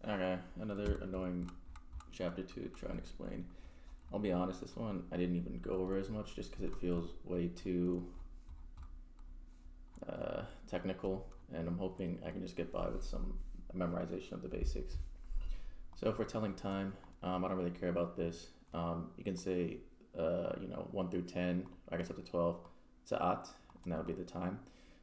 Okay, another annoying chapter to try and explain. I'll be honest, this one I didn't even go over as much just because it feels way too technical, and I'm hoping I can just get by with some memorization of the basics. So for telling time, I don't really care about this. You can say, 1 through 10, I guess up to 12, sa'at, and that would be the time.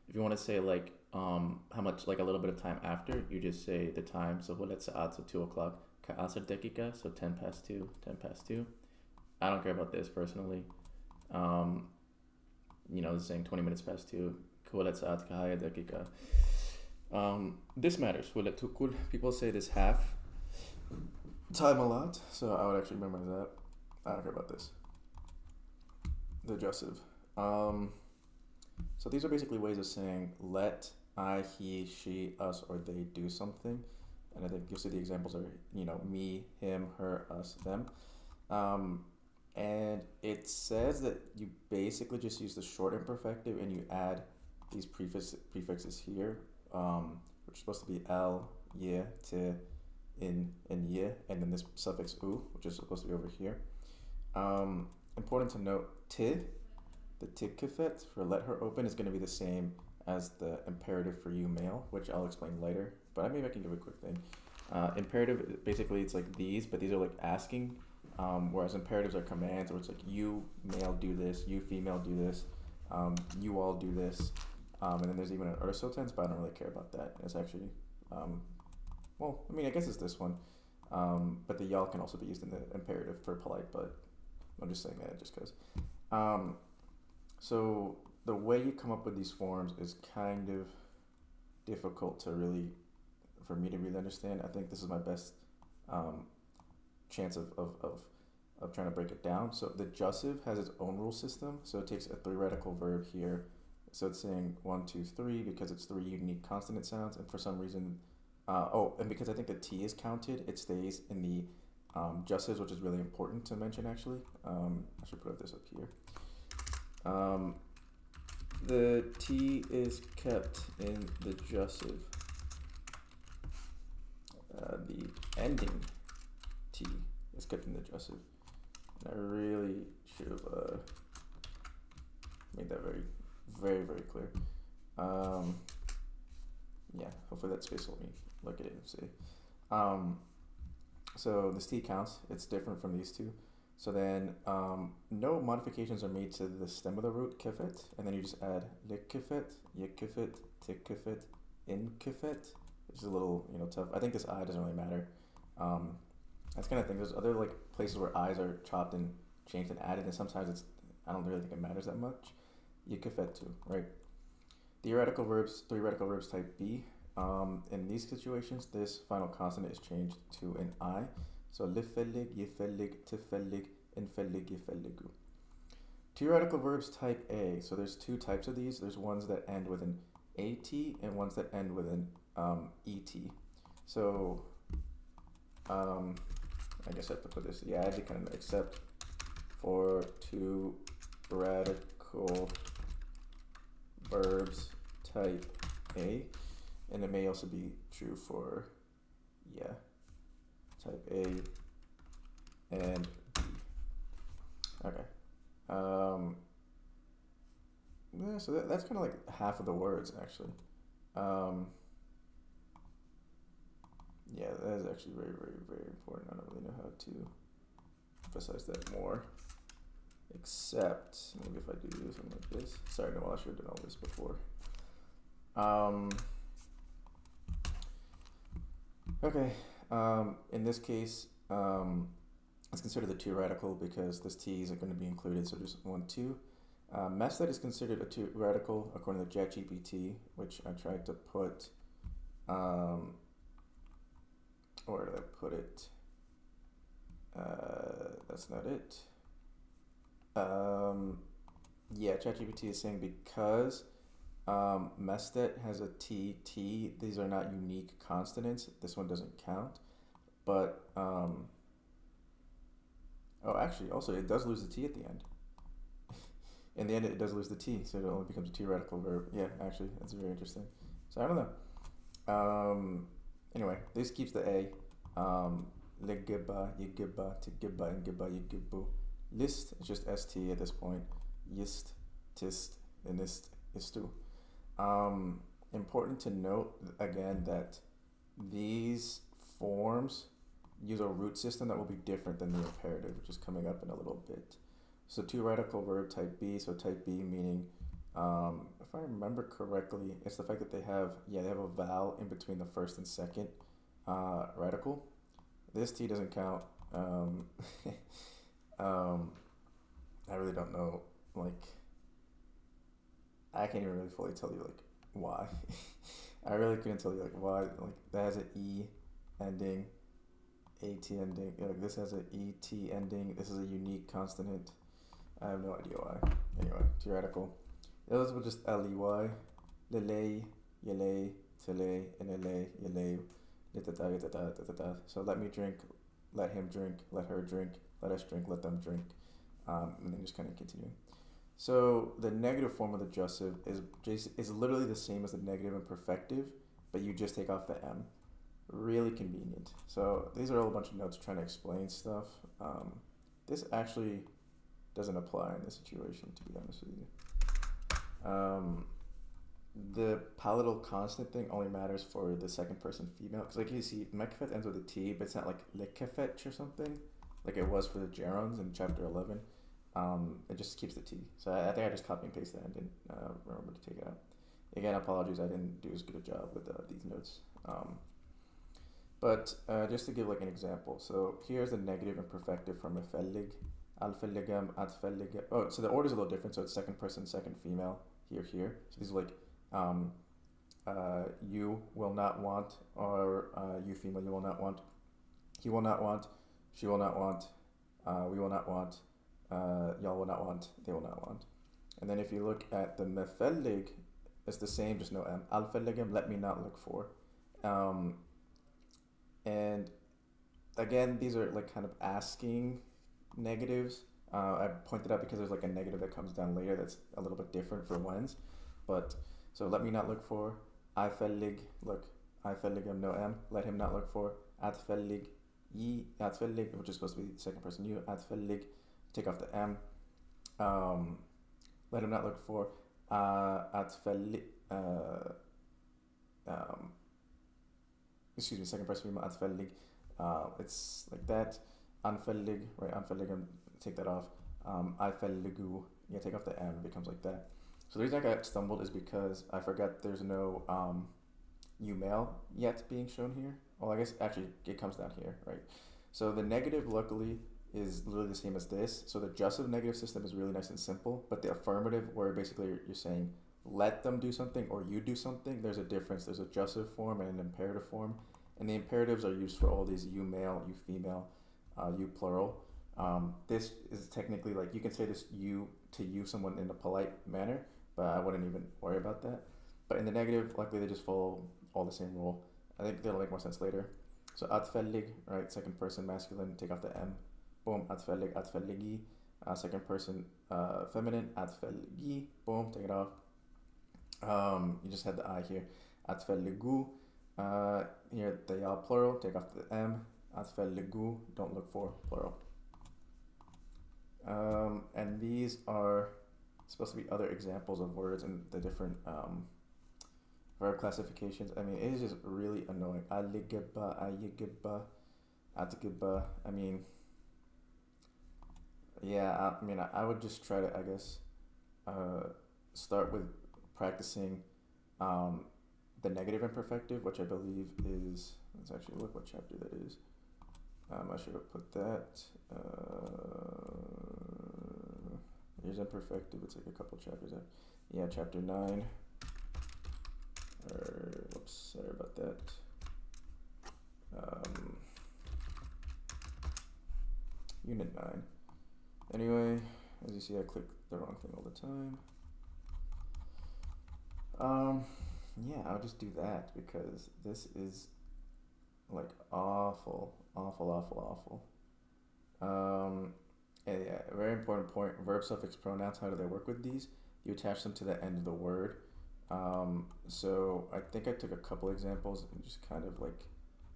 If you want to say like how much, like a little bit of time after, you just say the time. So what at sa'at, so 2 o'clock. Ka'asar dekika, so 10 past 2, 10 past 2. I don't care about this personally. Um, saying 20 minutes past 2. Kuwalat sa'at kahaya dakika. This matters. Walat tukul. People say this half time a lot, so I would actually memorize that. I don't care about this. The adjussive. So these are basically ways of saying let I, he, she, us, or they do something. And I think you'll see the examples are, me, him, her, us, them. And it says that you basically just use the short imperfective and you add these prefixes here, which is supposed to be el, ye, te, in, and ye, and then this suffix u, which is supposed to be over here. Important to note, ti, the tikifet for let her open is going to be the same as the imperative for you male, which I'll explain later, but maybe I can give a quick thing. Imperative, basically it's like these, but these are like asking, whereas imperatives are commands, where it's like you male do this, you female do this, you all do this, and then there's even an urso tense, but I don't really care about that. It's actually, I guess it's this one, but the y'all can also be used in the imperative for polite, but I'm just saying that just because. So the way you come up with these forms is kind of difficult for me to really understand. I think this is my best chance of trying to break it down. So the adjussive has its own rule system. So it takes a three radical verb here. So it's saying 1, 2, 3 because it's 3 unique consonant sounds, and for some reason, and because I think the T is counted, it stays in the adjussives, which is really important to mention actually. I should put this up here. The T is kept in the adjussive. The ending T is kept in the adjussive. And I really should have made that very, very, very clear. Yeah, hopefully that space will let me look at it and see. So this T counts. It's different from these two. So then no modifications are made to the stem of the root, kifet, and then you just add likkifet, yikkifet, tikkifet, inkifet, which is a little tough. I think this I doesn't really matter. That's kind of thing. There's other like places where I's are chopped and changed and added, and sometimes I don't really think it matters that much. Yikkifet too, right? Theoretical verbs, three radical verbs type B. In these situations, this final consonant is changed to an I. So lifellig, yifellig, tifellig, infellig, yifelligu. Two radical verbs type A. So there's two types of these. There's ones that end with an AT and ones that end with an ET. So I guess I have to put this. Yeah, I had to kind of accept for two radical verbs type A, and it may also be true for type A and B. Okay. Yeah, so that's kind of like half of the words actually. Yeah, that is actually very, very, very important. I don't really know how to emphasize that more. Except maybe if I do something like this. Sorry, no, I should have done all this before. Okay. In this case, it's considered a two radical because this T isn't going to be included, so just 1, 2. Meslet is considered a two radical according to ChatGPT, which I tried to put. Where did I put it? That's not it. Yeah, ChatGPT is saying because Mestet has a T, these are not unique consonants. This one doesn't count. But, actually, also, it does lose the T at the end. In the end, it does lose the T, so it only becomes a two radical verb. Yeah, actually, that's very interesting. So I don't know. Anyway, this keeps the A. Legibba, yigibba, tigibba, and gibba, yigibbu. List is just st at this point. Yist, tist, and ist, istu. Important to note again that these forms use a root system that will be different than the imperative, which is coming up in a little bit. So two radical verb type B. So type B meaning, if I remember correctly, it's the fact that they have a vowel in between the first and second radical. This T doesn't count. I really don't know. Like, I can't even really fully tell you like why. I really couldn't tell you like why. Like that has an E ending, AT ending. Like this has an ET ending. This is a unique consonant. I have no idea why. Anyway, T radical. The others were just ley, lele, yele, tele, inele, yele, litata. So let me drink, let him drink, let her drink, let us drink, let them drink, and then just kind of continue. So the negative form of the adjussive is literally the same as the negative imperfective, but you just take off the M. Really convenient. So these are all a bunch of notes trying to explain stuff. This actually doesn't apply in this situation, to be honest with you. The palatal consonant thing only matters for the second person female, because like you see, mekafet ends with a T, but it's not like lekefet or something, like it was for the gerunds in chapter 11. It just keeps the T. So I think I just copy and paste that and didn't remember to take it out. Again, apologies, I didn't do as good a job with these notes. But just to give like an example, so here's the negative imperfective from mefellig, alfelligam, atfelligam. Oh, so the order's a little different, so it's second person, second female, here. So these are like, you will not want, or you female, you will not want, he will not want, she will not want, we will not want, y'all will not want, they will not want. And then if you look at the mefellig, it's the same, just no M. Alfelligam, let me not look for. And again, these are like kind of asking negatives. I pointed out because there's like a negative that comes down later that's a little bit different for whens. But so let me not look for. Alfellig, look. Alfelligam, no M. Let him not look for. Atfellig, ye, atfellig, which is supposed to be second person you. Atfellig, take off the M. Let him not look for. Atfellig, excuse me, second person female, atfellig. It's like that. Anfellig, right? Anfelligam, take that off. Alfelligu, yeah, take off the M, it becomes like that. So the reason I got stumbled is because I forgot there's no U male yet being shown here. Well, I guess actually it comes down here, right? So the negative, luckily, is literally the same as this. So the adjussive negative system is really nice and simple, but the affirmative, where basically you're saying let them do something or you do something, there's a difference. There's adjussive form and an imperative form, and the imperatives are used for all these you male, you female, you plural. This is technically like you can say this you to you someone in a polite manner, but I wouldn't even worry about that. But in the negative, luckily they just follow all the same rule. I think they'll make more sense later. So atfellig, right, second person masculine, take off the M. Boom, atfellig, atfelligi. Second person feminine, atfelligi. Boom, take it off. You just had the I here. Atfelligu. Here they are plural, take off the M. Atfelligu, don't look for, plural. And these are supposed to be other examples of words in the different verb classifications. I mean, it is just really annoying. Aligibba, ayigibba, atgibba. I mean, yeah, I would just try to, I guess, start with practicing the negative imperfective, which I believe is, let's actually look what chapter that is. I should have put that. Here's imperfective. It's like a couple chapters out. Yeah, chapter 9. Whoops, sorry about that. Unit 9. Anyway, as you see, I click the wrong thing all the time. Yeah, I'll just do that because this is like awful. And yeah, very important point. Verb, suffix, pronouns. How do they work with these? You attach them to the end of the word. So I think I took a couple examples and just kind of like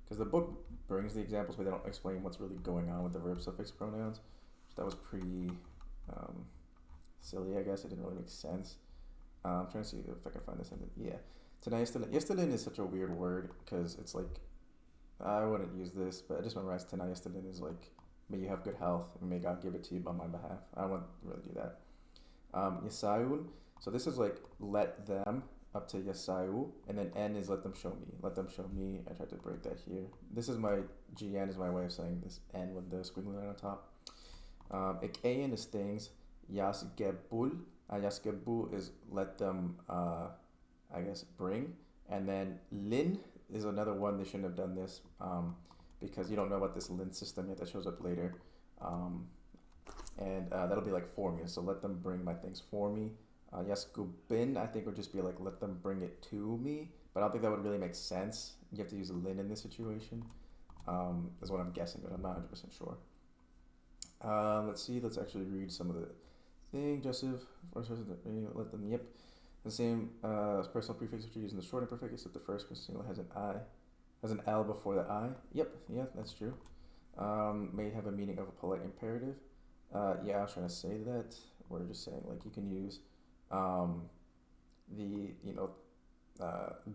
because the book brings the examples, but they don't explain what's really going on with the verb suffix pronouns. So that was pretty silly, I guess. It didn't really make sense. I'm trying to see if I can find this in the, yeah. Tonight, yesterday is such a weird word because it's like, I wouldn't use this, but I just memorized tonight, yesterday is like, may you have good health, and may God give it to you on my behalf. I won't really do that. Yasayun, so this is like, let them, up to yasayu, and then n is let them show me. Let them show me. I tried to break that here. This is my, gn is my way of saying this n with the squiggly line on top. Ikayin is things. Yasgebul. Yasgebu is let them, I guess, bring. And then lin is another one. They shouldn't have done this because you don't know about this lin system yet. That shows up later. And that'll be like for me. So let them bring my things for me. Yaskubin, I think, would just be like let them bring it to me. But I don't think that would really make sense. You have to use a lin in this situation. Is what I'm guessing, but I'm not 100% sure. Let's see. Let's actually read some of the thing. Joseph, first person, let them. Yep, the same personal prefix which you're using the short imperfect, except the first person has an I, has an L before the I. Yep, yeah, that's true. May have a meaning of a polite imperative. Yeah, I was trying to say that. We're just saying like you can use the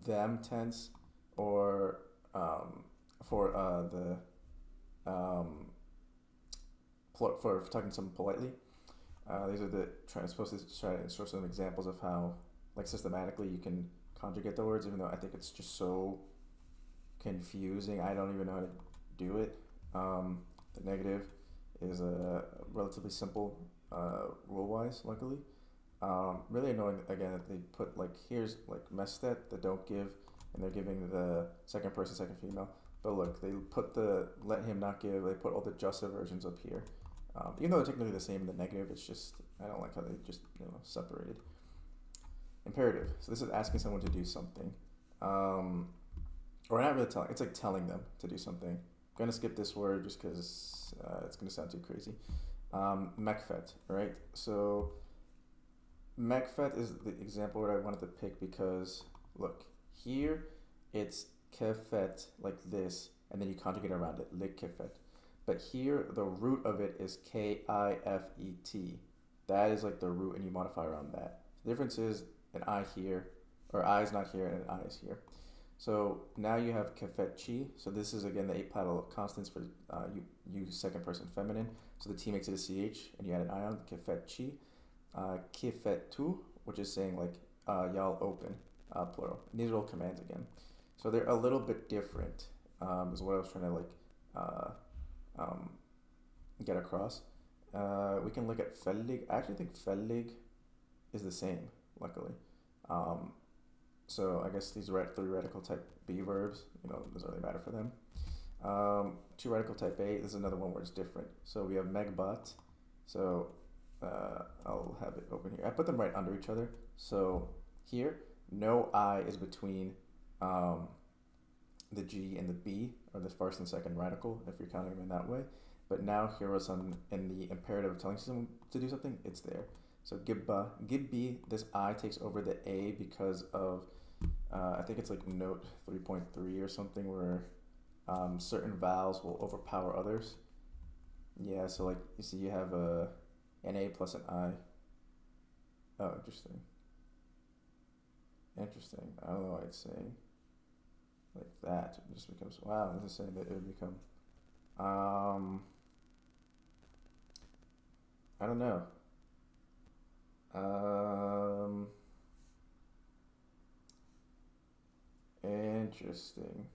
them tense or for the for talking to someone politely. These are supposed to try to show some examples of how, like, systematically you can conjugate the words, even though I think it's just so confusing. I don't even know how to do it. The negative is relatively simple rule-wise, luckily. Really annoying, again, that they put, like, here's, like, mestet, the don't give, and they're giving the second person, second female. But look, they put the let him not give, they put all the jussa versions up here. Even though they're technically the same in the negative, it's just, I don't like how they just, separated. Imperative. So this is asking someone to do something. Or not really telling, it's like telling them to do something. I'm going to skip this word just because it's going to sound too crazy. Mekfet, right? So Mekfet is the example where I wanted to pick because, look, here it's kefet, like this, and then you conjugate around it, lik kefet. But here, the root of it is K-I-F-E-T. That is like the root, and you modify around that. The difference is an I here, or I is not here, and an I is here. So now you have kefetchi. So this is, again, the 8 paddle constants for you second person feminine. So the T makes it a CH, and you add an I on, kefetchi. Kefetu, which is saying, like, y'all open, plural. And these are all commands again. So they're a little bit different, is what I was trying to, like, get across. We can look at fellig. I actually think fellig is the same, luckily. So I guess these 3 radical type B verbs, doesn't really matter for them. 2 radical type A, this is another one where it's different. So we have megbat. So I'll have it open here. I put them right under each other. So here, no I is between the G and the B, or the first and second radical, if you're counting them in that way. But now here was in the imperative of telling someone to do something, it's there. So gibba, gibbi, this I takes over the A because of, I think it's like note 3.3 or something, where certain vowels will overpower others. Yeah, so like, you see you have an A plus an I. Oh, interesting. I don't know why it's saying like that. It just becomes, wow, this is saying that it would become, I don't know. Interesting.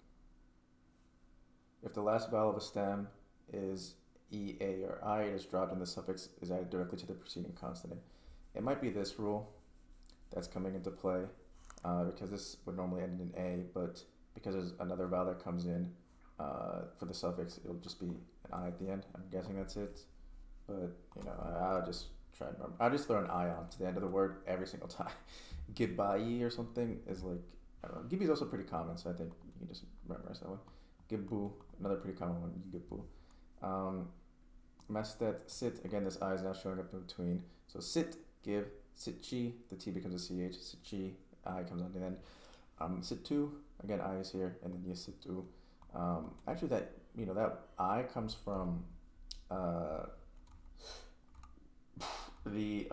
If the last vowel of a stem is E, A, or I, it is dropped and the suffix is added directly to the preceding consonant. It might be this rule that's coming into play, because this would normally end in A, but because there's another vowel that comes in for the suffix, it'll just be an I at the end. I'm guessing that's it. But, I'll just try and remember. I'll just throw an I on to the end of the word every single time. Gibai or something is like, I don't know. Gibi is also pretty common, so I think you can just memorize that one. Gibbu, another pretty common one, Gibbu. Mastet, sit, again, this I is now showing up in between. So sit, give, sitchi, the T becomes a CH, sitchi, I comes on the end. Situ, again, I is here, and then yesitu. Actually, that I comes from uh, the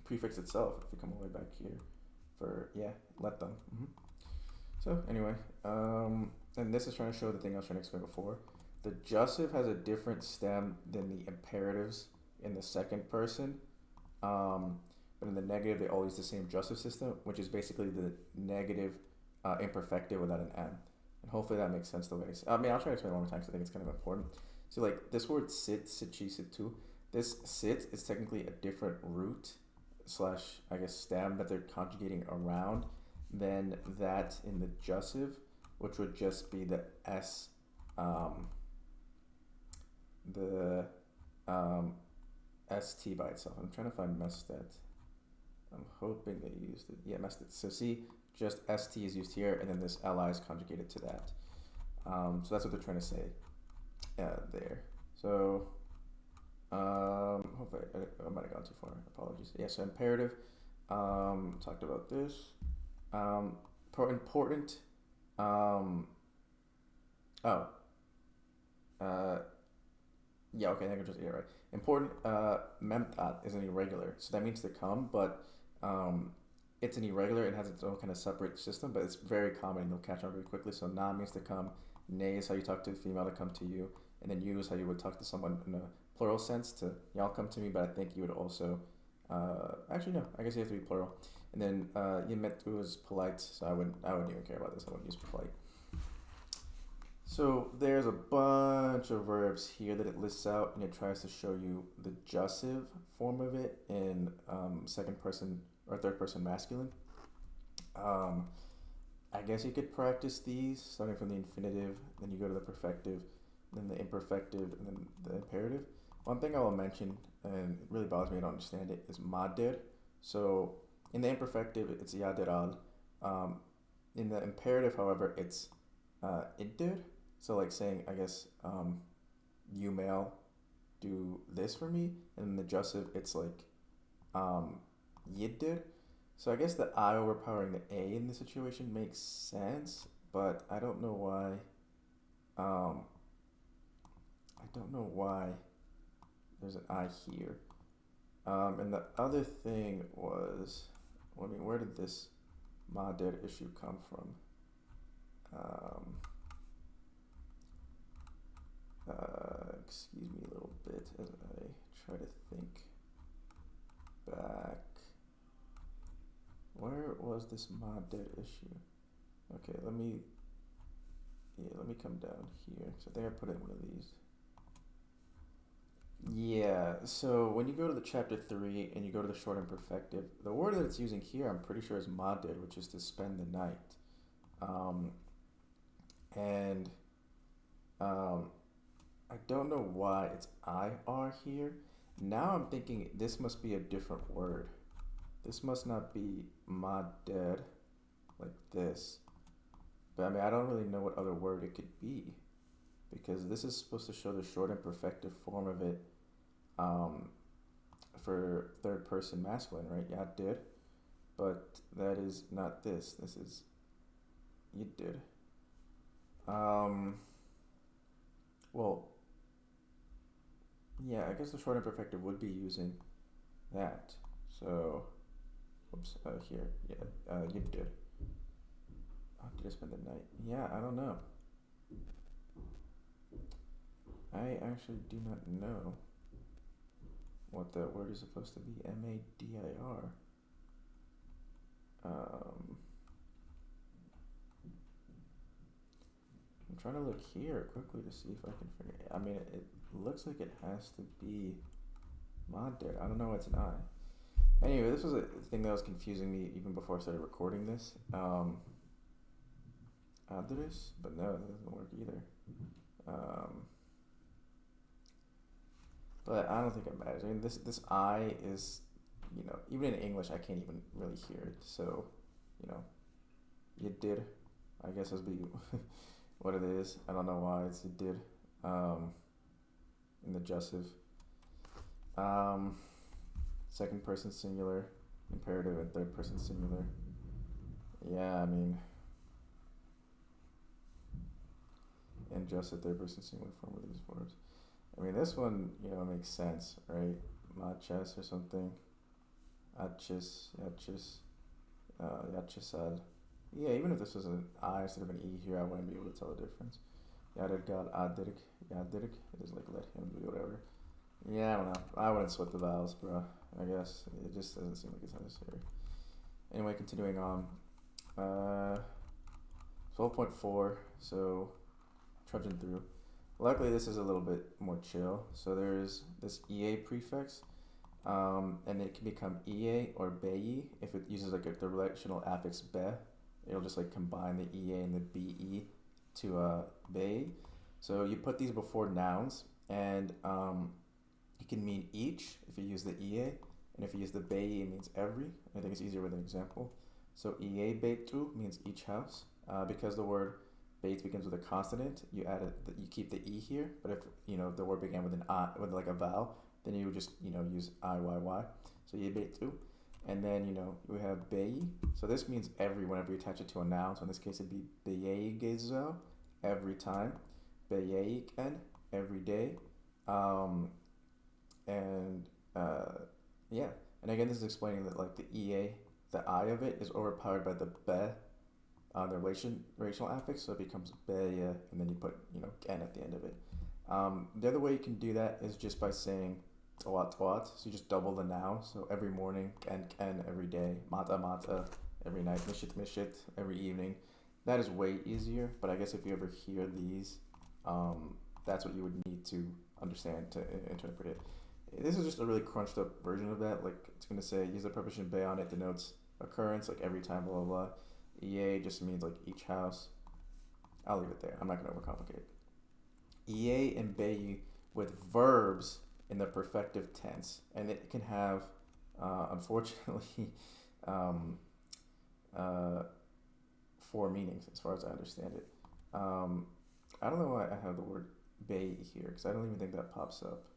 prefix itself. If you come all the way back here, for yeah, let them. So anyway, and this is trying to show the thing I was trying to explain before. The jussive has a different stem than the imperatives in the second person. But in the negative, they all use the same jussive system, which is basically the negative imperfective without an M. And hopefully that makes sense the way I mean, I'll try to explain it one more time because I think it's kind of important. So, like, this word sit, sitchi, situ, this sit is technically a different root slash, I guess, stem that they're conjugating around than that in the jussive, which would just be the S, the ST by itself. I'm trying to find mestet. I'm hoping they used it. Yeah, mestet. So see, just ST is used here, and then this LI is conjugated to that. So that's what they're trying to say there. So hopefully I might have gone too far. Apologies. Yeah, so imperative. Talked about this. Important. Yeah, okay, I can just, yeah, right. Important, memtat is an irregular, so that means to come, but it's an irregular and has its own kind of separate system, but it's very common and you'll catch on very quickly. So na means to come, ne is how you talk to a female to come to you, and then you is how you would talk to someone in a plural sense to y'all come to me, but I think you would also, actually no, I guess you have to be plural. And then yemetu is polite, so I wouldn't even care about this, I wouldn't use polite. So there's a bunch of verbs here that it lists out, and it tries to show you the jussive form of it in second person or third person masculine. I guess you could practice these starting from the infinitive, then you go to the perfective, then the imperfective, and then the imperative. One thing I will mention, and it really bothers me, I don't understand it, is madir. So in the imperfective, it's yaderal. In the imperative, however, it's iddir. So like saying, I guess, you male, do this for me, and in the jussive, it's like yiddir. So I guess the I overpowering the A in this situation makes sense, but I don't know why. I don't know why there's an I here. And the other thing was, I mean, where did this madir issue come from? Excuse me a little bit as I try to think back. Where was this madir issue? Okay, let me come down here. So I think I put it in one of these. Yeah, so when you go to the chapter 3 and you go to the short imperfective, the word that it's using here, I'm pretty sure is madir, which is to spend the night. And I don't know why it's IR here. Now I'm thinking this must be a different word. This must not be madir like this. But I mean, I don't really know what other word it could be, because this is supposed to show the short imperfective form of it for third person masculine, right? Yadir. But that is not this. This is yiddir. Well, yeah, I guess the short imperfective would be using that. So, oops, here, yeah, yiddir. Oh, did I spend the night? Yeah, I don't know. I actually do not know what that word is supposed to be. M-A-D-I-R. I'm trying to look here quickly to see if I can figure it. I mean, it looks like it has to be madir. I don't know what's an I. Anyway, this was a thing that was confusing me even before I started recording this. Adres, but no, that doesn't work either. But I don't think it matters. I mean, this I is, even in English, I can't even really hear it. So, you did, I guess is be what it is. I don't know why it's you did. In the jussive. Second person singular, imperative, and third person singular. Yeah, I mean, and just the third person singular form of these verbs. I mean, this one, makes sense, right? Maches or something. Achis, yachis, yachisal. Yeah, even if this was an I instead of an E here, I wouldn't be able to tell the difference. Yadirgal, adirg, yadirg. It is like let him do whatever. Yeah, I don't know. I wouldn't sweat the vowels, bro. I guess it just doesn't seem like it's necessary. Anyway, continuing on. 12.4. So, trudging through. Luckily, this is a little bit more chill. So there's this EA prefix, and it can become EA or BEI if it uses like the relational affix be. It'll just like combine the EA and the BE to BEI. So you put these before nouns, and it can mean each if you use the EA, and if you use the BEI, it means every. I think it's easier with an example. So EA beitu means each house. Because the word beit begins with a consonant, you keep the E here. But if the word began with an I, with like a vowel, then you would just use IYY. So EA beitu. And then we have BEI. So this means every whenever you attach it to a noun. So in this case it'd be beyegezo, every time. Beyeiken, every day. Yeah. And again, this is explaining that like the EA, the I of it is overpowered by the be, the relational affix, so it becomes beye, and then you put ken at the end of it. The other way you can do that is just by saying toat toat. So you just double the noun. So every morning, ken every day, mata mata every night, mishit mishit every evening. That is way easier. But I guess if you ever hear these, that's what you would need to understand to interpret it. This is just a really crunched up version of that. Like it's gonna say use the preposition be on it denotes occurrence, like every time, blah blah blah. EA just means like each house. I'll leave it there. I'm not gonna overcomplicate it. EA and BEI with verbs in the perfective tense, and it can have, unfortunately, 4 meanings as far as I understand it. I don't know why I have the word BEI here because I don't even think that pops up.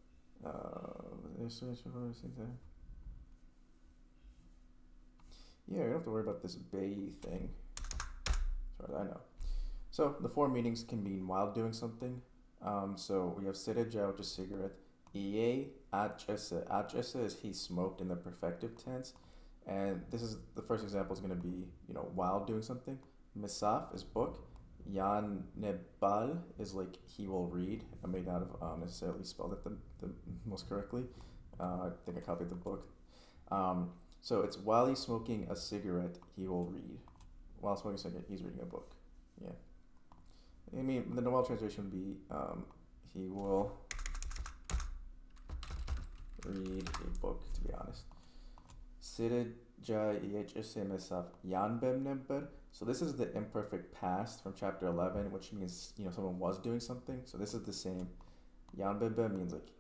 Yeah, you don't have to worry about this BEI thing, as far as I know. So the 4 meanings can mean while doing something. So we have sereja, which is cigarette. EA, achese. Achese is he smoked in the perfective tense. And this is the first example is going to be, while doing something. Misaf is book. Yan nebal is like he will read. I may not have necessarily spelled it the most correctly. I think I copied the book. So it's while he's smoking a cigarette, he will read. While smoking a cigarette, he's reading a book. Yeah. I mean, the normal translation would be he will read a book, to be honest. So this is the imperfect past from chapter 11, which means someone was doing something. So this is the same. Yanbebe means like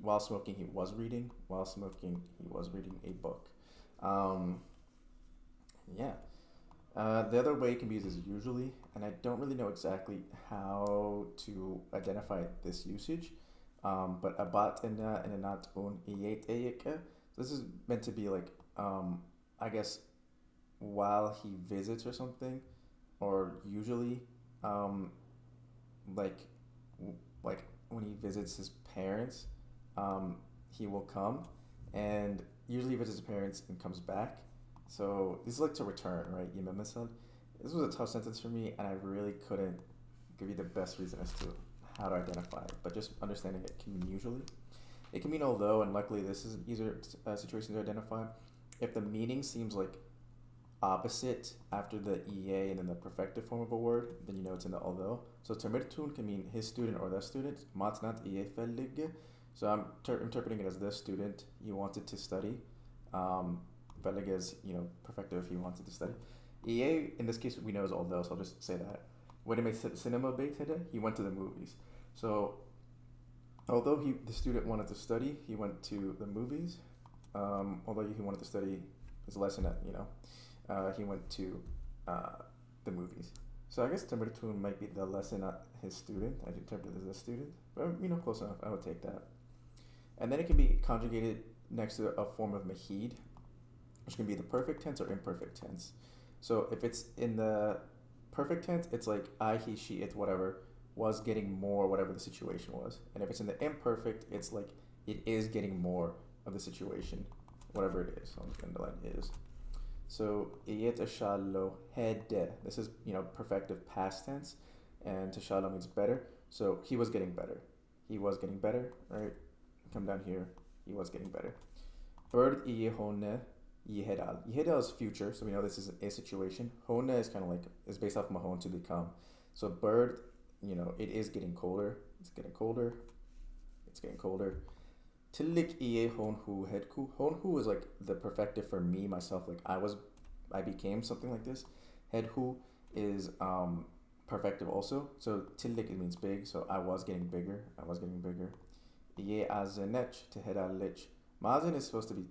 while smoking he was reading. While smoking he was reading a book. Yeah. The other way it can be used is usually, and I don't really know exactly how to identify this usage. But abat and anat un iyet eyeke. This is meant to be like, I guess, while he visits or something, or usually, like when he visits his parents, he will come, and usually he visits his parents and comes back. So this is like to return, right? Yememisan. This was a tough sentence for me, and I really couldn't give you the best reason as to how to identify it. But just understanding it can mean usually. It can mean although, and luckily this is an easier situation to identify. If the meaning seems like opposite after the EA and then the perfective form of a word, then you know it's in the although. So termitun can mean his student or the student. Matnat EA fellige. So I'm interpreting it as the student he wanted to study. Fellige is, perfective if he wanted to study. EA, in this case, we know is although, so I'll just say that. When he made cinema bait today, he went to the movies. So, although the student wanted to study, he went to the movies. Although he wanted to study his lesson at, he went to the movies. So I guess Timbritun might be the lesson, not his student. I interpret it as a student. But, close enough. I would take that. And then it can be conjugated next to a form of mahid, which can be the perfect tense or imperfect tense. So if it's in the perfect tense, it's like I, he, she, it, whatever. was getting more, whatever the situation was. And if it's in the imperfect, it's like it is getting more of the situation, whatever it is. So I'm just gonna underline is. So iyet ashallo hede. This is perfective past tense, and tashallo means better. So he was getting better. He was getting better, right? Come down here. He was getting better. Bird iye hone yihedal. Yihedal is future, so we know this is a situation. Hone is kind of like is based off mahon, to become. So bird, it is getting colder. It's getting colder. It's getting colder. Tillik iye honhu hedku. Honhu is like the perfective for me, myself. Like I became something like this. Hedhu is perfective also. So tillik, it means big. So I was getting bigger. I was getting bigger. Iye azenech tehedallich. Mazen is supposed to be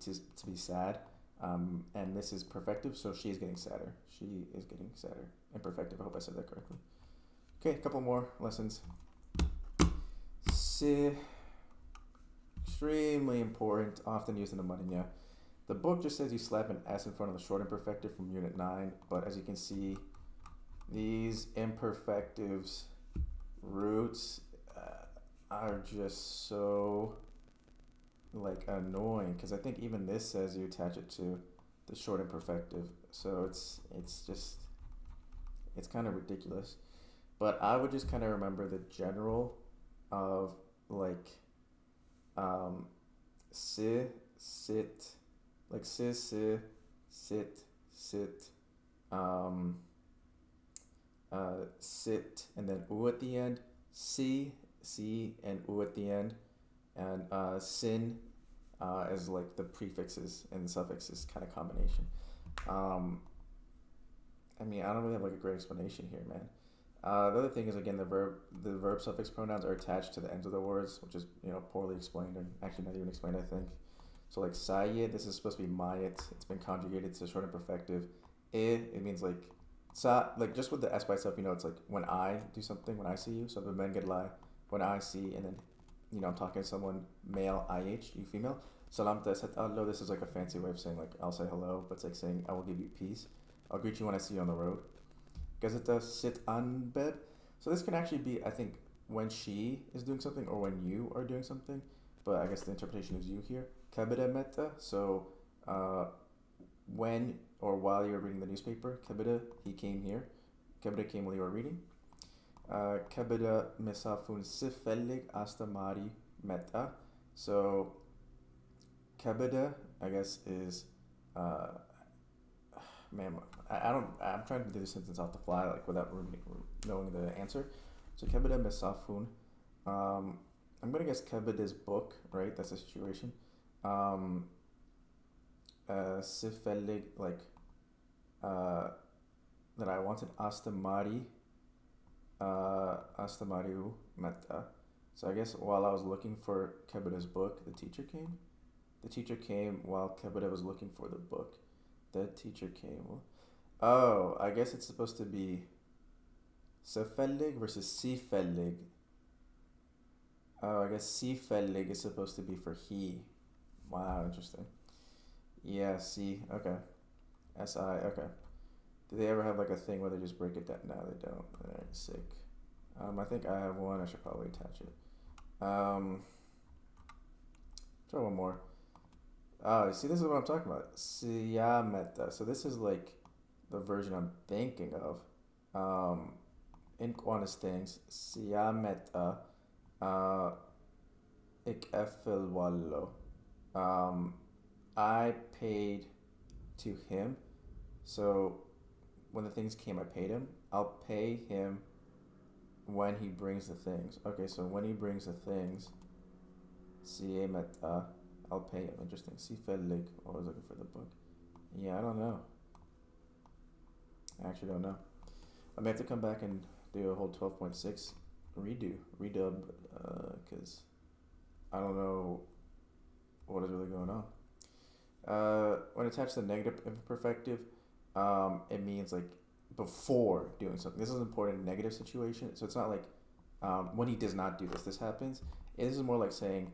sad. And this is perfective, so she is getting sadder. She is getting sadder. Imperfective. I hope I said that correctly. Okay, a couple more lessons. Si. Extremely important, often used in the Marinya. The book just says you slap an S in front of the short imperfective from Unit 9, but as you can see, these imperfectives roots are just so annoying, because I think even this says you attach it to the short imperfective, so it's kind of ridiculous. But I would just kind of remember the general of si, sit, si, sit, sit, and then u at the end, si, and u at the end, and sin as the prefixes and the suffixes kind of combination. I don't really have a great explanation here, man. The other thing is, again, the verb suffix pronouns are attached to the ends of the words, which is poorly explained, and actually not even explained, I think. So sayed, this is supposed to be mayet. It's been conjugated to short imperfective. It means sa, just with the s by itself, it's when I do something, when I see you. So the men get lie, when I see, and then I'm talking to someone, male, IH, you female. Salamta set allo, this is a fancy way of saying I'll say hello, but it's saying I will give you peace. I'll greet you when I see you on the road. Gazeta sit on bed. So this can actually be, I think, when she is doing something or when you are doing something, but I guess the interpretation is you here. Kabida meta, so when or while you're reading the newspaper. Kabida, he came here. Kabida came while you were reading. Kabida mesafun sifelig astamari meta. So kabida, I guess, is I'm trying to do this sentence off the fly, without knowing the answer. So kabida mesafun. I'm gonna guess kabida's book, right? That's the situation. Sifelig, that I wanted astamari. Astamariu meta. So I guess while I was looking for Kebida's book, the teacher came. The teacher came while Kebida was looking for the book. The teacher came. Oh, I guess it's supposed to be Sefelig versus Sifelig. Oh, I guess Sifelig is supposed to be for he. Wow, interesting. Yeah, C. Okay. SI. Okay. Do they ever have a thing where they just break it down? No, they don't. Alright, sick. I think I have one. I should probably attach it. Try one more. Oh, see, this is what I'm talking about. Siyameta. So this is the version I'm thinking of. In Quantus things, Siyameta. Ik efil wallo. I paid to him. So when the things came, I paid him. I'll pay him when he brings the things. Okay, so when he brings the things, Siyameta. I'll pay him. Interesting. Sifelig. I was looking for the book. Yeah, I don't know. I actually don't know. I may have to come back and do a whole 12.6 redub, because I don't know what is really going on. When attached to the negative imperfective, it means before doing something. This is important in a negative situation, so it's not when he does not do this, this happens. This is more like saying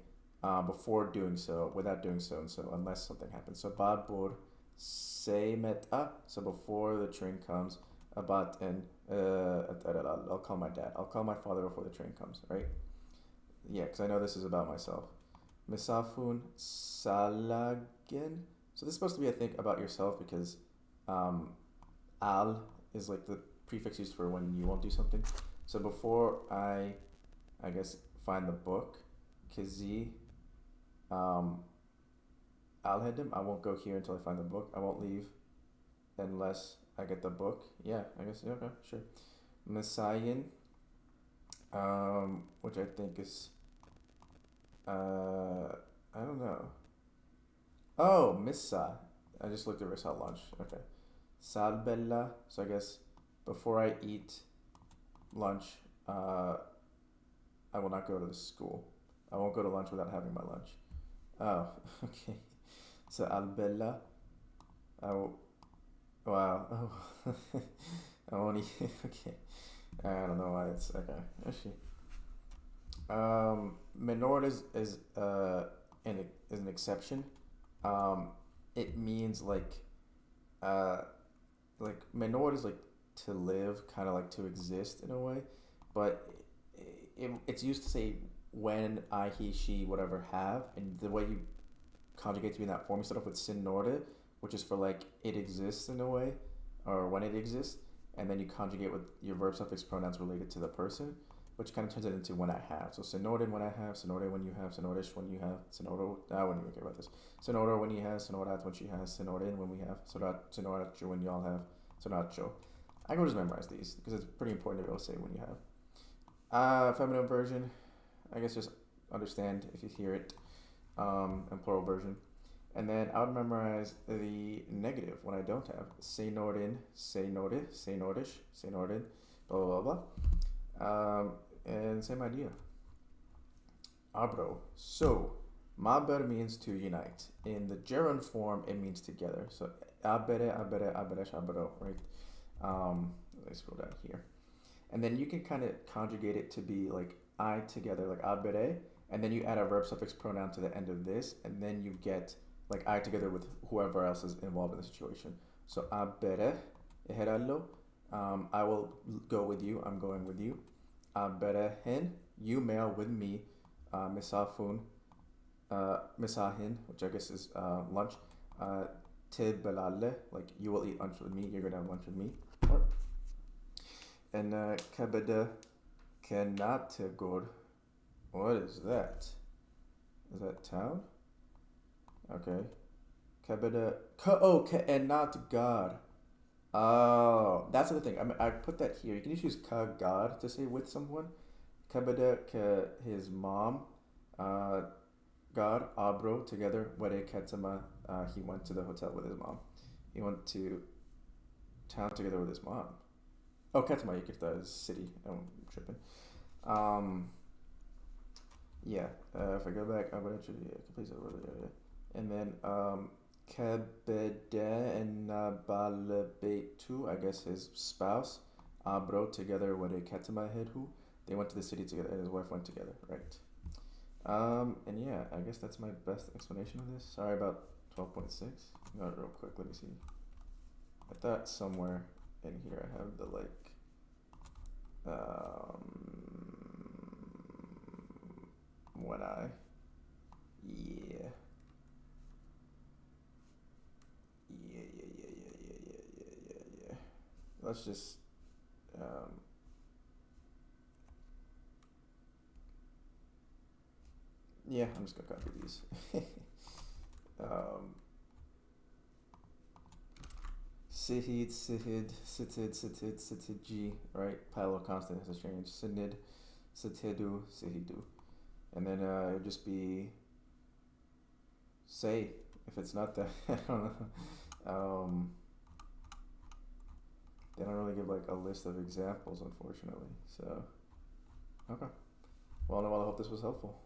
before doing so, without doing so, and so unless something happens. So babur se meta, so before the train comes, abaten. I'll call my dad. I'll call my father before the train comes, right? Yeah, because I know this is about myself. Misafun salagen. So this is supposed to be, I think, about yourself because um, al is like the prefix used for when you won't do something. So before I guess, find the book, kizi, um, al hedim. I won't go here until I find the book. I won't leave unless I get the book. Yeah, I guess. Yeah, okay, sure. Messiah, which I think is, I don't know. Oh, Missa. I just looked at Risal lunch. Okay. Salbella. So I guess before I eat lunch, I will not go to the school. I won't go to lunch without having my lunch. Oh, okay. So Albella. I will, wow. Oh. I won't eat. Okay. I don't know why it's okay. Actually, Menord is an exception. Um, it means uh, like Menord is like to live, kind of like to exist in a way, but it's used to say when I, he, she, whatever have, and the way you conjugate to be in that form, you start off with sin norde, which is for like it exists in a way, or when it exists, and then you conjugate with your verb suffix pronouns related to the person, which kind of turns it into when I have. So synoded when I have, synode when you have, synodish when you have, synodo. I wouldn't even care about this. Synodo when you have, synodat when she has, synodin when we have, synodacho when y'all have, synodacho. I can just memorize these because it's pretty important to be able to say when you have. Feminine version, I guess just understand if you hear it, and plural version. And then I would memorize the negative when I don't have. Say nordin, say nordid, say nordish, say nordin, blah, blah, blah, blah. And same idea. Abro. So, maber means to unite. In the gerund form, it means together. So, abere, abere, aberesh, abro, right? Let me scroll down here. And then you can kind of conjugate it to be like I together, like abere, and then you add a verb suffix pronoun to the end of this, and then you get like I together with whoever else is involved in the situation. So abere, eherallo, I will go with you, I'm going with you. Aberehen, you male with me. Misafun, misahin, which I guess is lunch. Tibelale, like you will eat lunch with me, you're gonna have lunch with me. And kabede kenategor. What is that? Is that town? Okay. Kabede kenatgar. Oh, that's the thing. I mean, I put that here. You can just use kagar to say with someone. Kabede ke his mom. Gar abro together. Where ketama. He went to the hotel with his mom. He went to town together with his mom. Oh, Ketama Yukita is city. I'm tripping. Yeah. If I go back, I would actually complete it earlier. And then Kebede and Balebetu, I guess his spouse, Abro together with a Ketama Hedhu. They went to the city together, and his wife went together, right? And yeah, I guess that's my best explanation of this. Sorry about 12.6. Got it real quick. Let me see. I thought somewhere in here I have the when I, yeah. Let's just, yeah, I'm just gonna copy these. Sihid, sihid, sitid, sitid, sitidji, right? Palo constant has to change. Sinid, sitidu, sihidu. And then it would just be say, if it's not that, I don't know. They don't really give like a list of examples, unfortunately. So, okay. Well, I hope this was helpful.